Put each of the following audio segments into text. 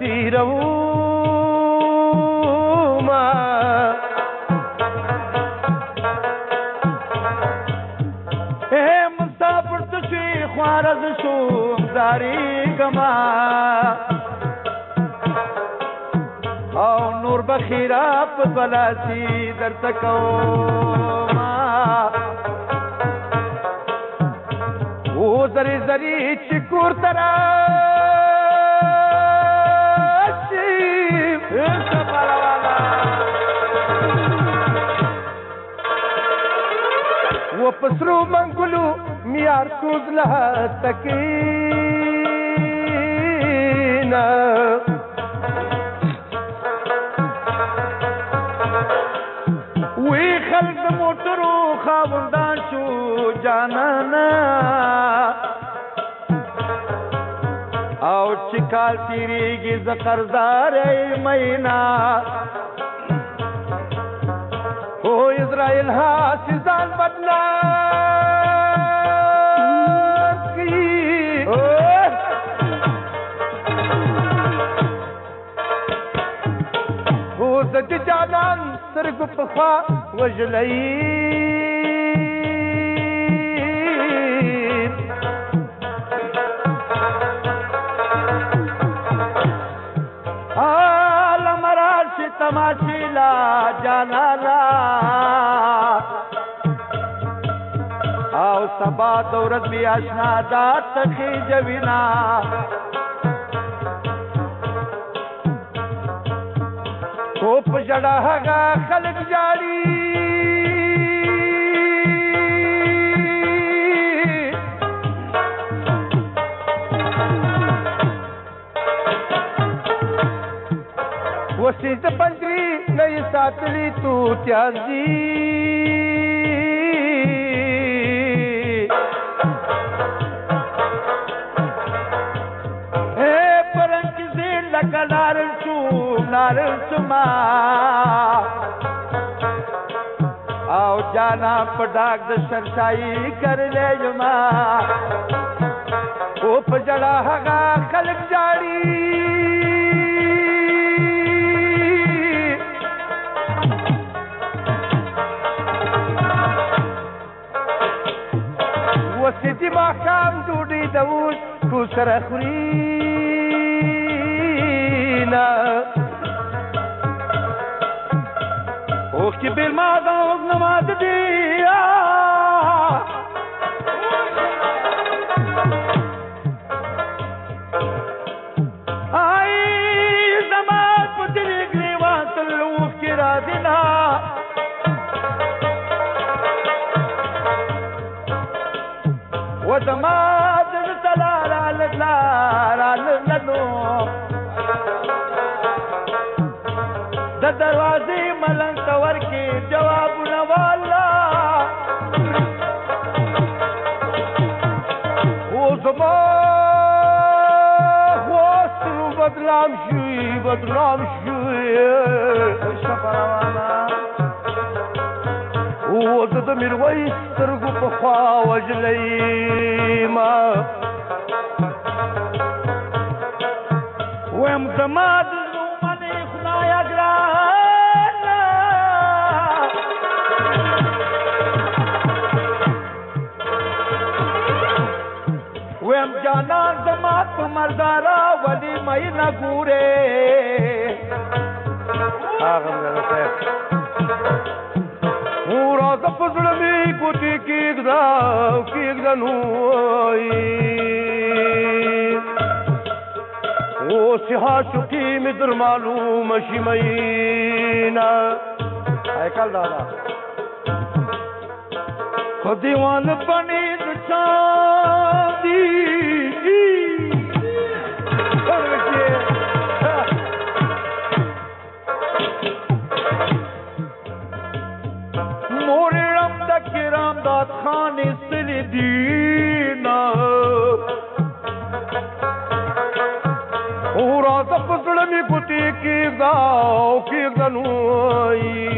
تیروما مسافر تشوی خوارز شوم زاری کما او نور بخیرا پدولاسی در تکوما او زری زری چکور تراشیم سفروالا و پسرو منگلو میار سوز لها تکینا وی خلق موترو خاوندان شو جانانا او چکال تیریگی زقرزار مینا او اسرائیل ها سیزان بدنا او زد جانان سرگ پخوا وجلین آلا مراشی تماشی لا جانانا او سبا دورت بی آشنا دا تخی جوینا تو پجڑا ہگا خلق جاری وسیز پندری نئی ساتلی تو تیازی نارل سما او جانا پډاک د شرشائی کر لے جما او پجڑا هغه خلق جاړي وسیدی ماقام ډوډۍ دوس کو سره خورينا اوخ کی بیل مادا اوغ نماز دیا آئی زمان پتری گریوان تلوف کی را دینا و زمان تلارا لدلارا لدلو د دروازې ملنګ تور کې جوابونه والا او زما خوسترو بدنام شوي شفروانا او زه د میرویس سترګو په خوا وژلیما ویم زما د ویم جانان زما په مردارا ولی مې نه ګوره هغه نه صاحب ورا د پزړه می کوټی کېږدا نو او سها چټي می در معلوم شي مینا هیکل دادا خو دیوان بنی د چاندی موری رم دکی رام داد خانی سلی دینا او راز پسڑمی کتی کېږدا نوئی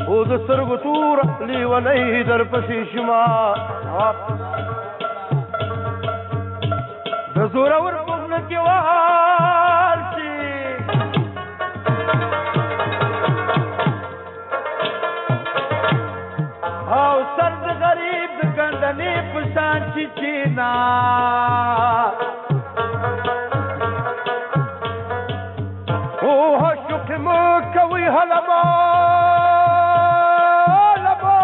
او د سترګو تور لیونی در پسې شما د زورور په خوله کې وار شي او سر د غریب د ګندنې په شان چې چینا اوه شکر مو کوي هلبا لبا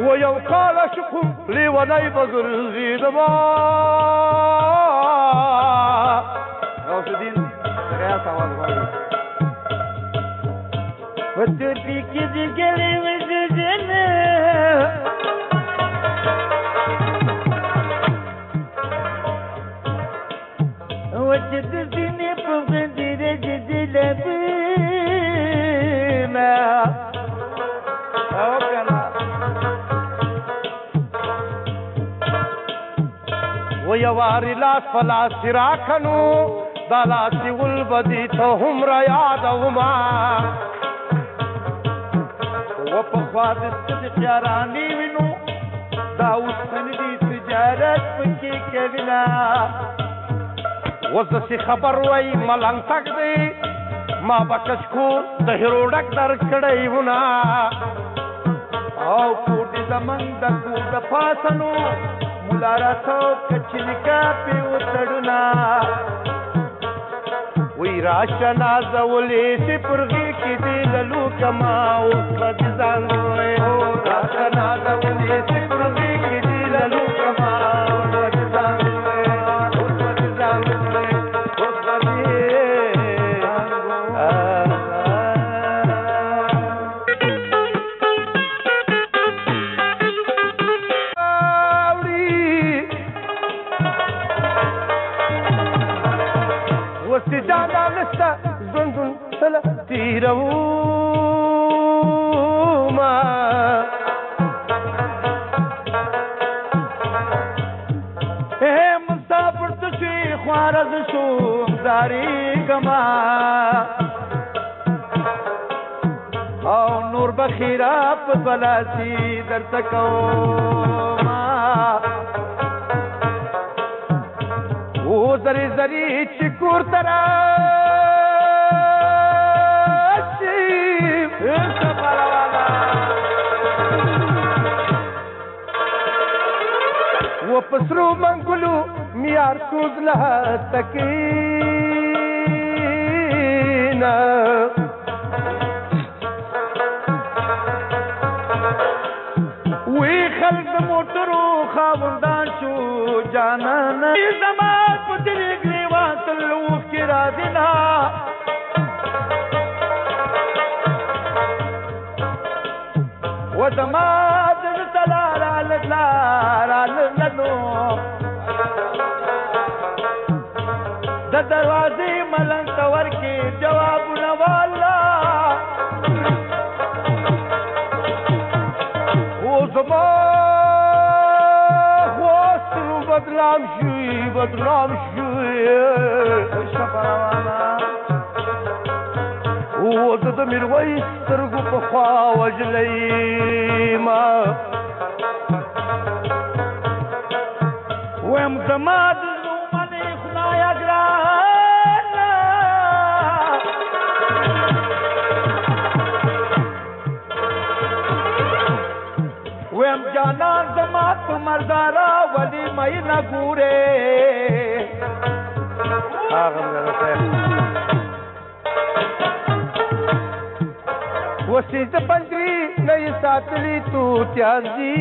و یو کال شکر لیونی بګرځېدما غوث الدین غیاث آواز غواړي وتوتي كذي قلي وزجنا وتدفيني بغدي رجد لبينا ويواري لاس فلاس راكنو دلاسي والبدي تهم رياضهما وپخوا د صدق یارانې وینو دا اوس خندي تجارت پکې کوینا اوس داسې خبر وای ملنګ تګ دی ما به کچکو د هیروډک در کړی ونا او کور دې زمونږ د کور د پاسنو ملا راته کچلکا پې وتړنا وی راشه نازولې چې پرغې کې دې للو کما اوس به دې ځان وی راشه نازولې چې پرغې کې دې للو کما اوس به دې ځان وی اوس به دې ځان وی اوس به دې وستجانا لستا زندن سلا تیروما مسافر تشوی خوارز شوم داری گما او نور بخیرا پا بلاسی در تکوما او زری زری چی کور تراشی ایسا پروانا و پسرو منگلو میار سوز لها تکینا وی خلق موترو خاوندان شو جانانا زمان پتری گریوان تلوف کی را دینا و زمان دل تلارا لدلارا لدلو د دروازی ملنگ تور کی جواب نوالا و زمان خواستنو بدلام شوی بدلام شوی شپروانا و د میرویس سترګو په خوا وجلی ما ویم زما د زړه منې خدایه ګرانه ویم جانان زما په مردارا ولی مې نه ګورې وسیز پنجری نئی ساتلی تو تیانزی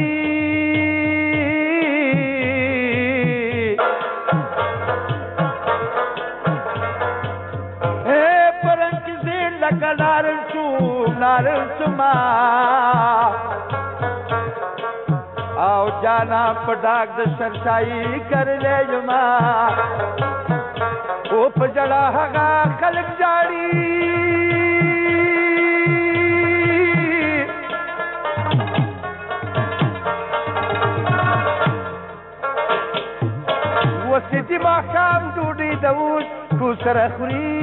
اے پرنک زین لکا نارن سما او جانا پڑاک د شرشائی کر لے جما او پجڑا حقا خلق جاڑی وسیدی ماکام ڈوڑی دوز کو سرخورینا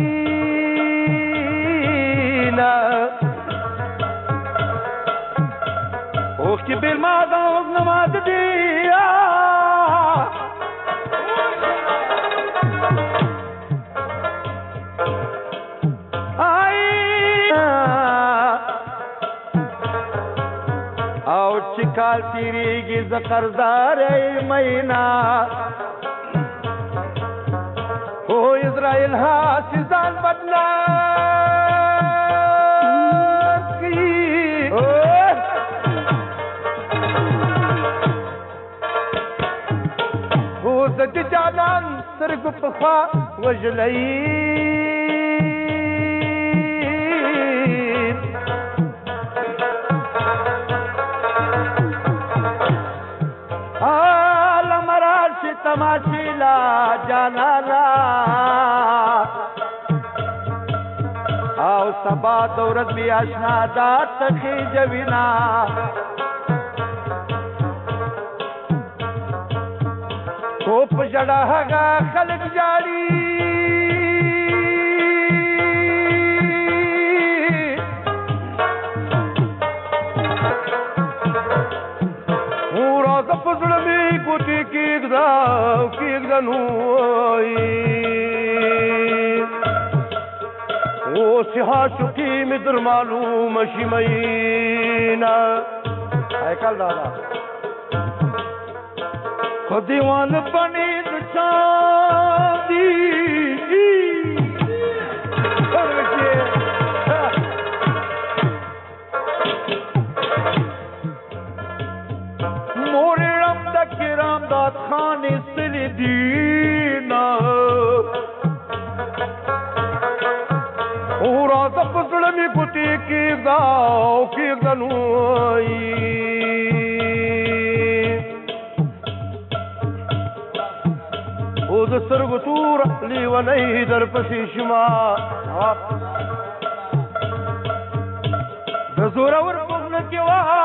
او اوخ کې بیل ما دا وزن مات دی او چې کال تیریږي زه قرضدار مینا او اسرائیل هاسې ځان بدنام کړي او زه د جانان سترګو په خوا وژلی تماشیلا جانانا او سبا دورت بی آشنا دا تخی جوینا تو پجڑا ہگا خلق جاری پورا کپسڑ میں کوٹی کیگدا نوئی او سیها شکی می در معلوم شمینا ایکل دادا کو دیوان بنی چاندی کرام داد خان استلی دینا او رازا پسلمی کتی کیگدا او کیگدا نوئی او دسترگو تور لیونی در پسی شما دزورا ور پغن کی وہا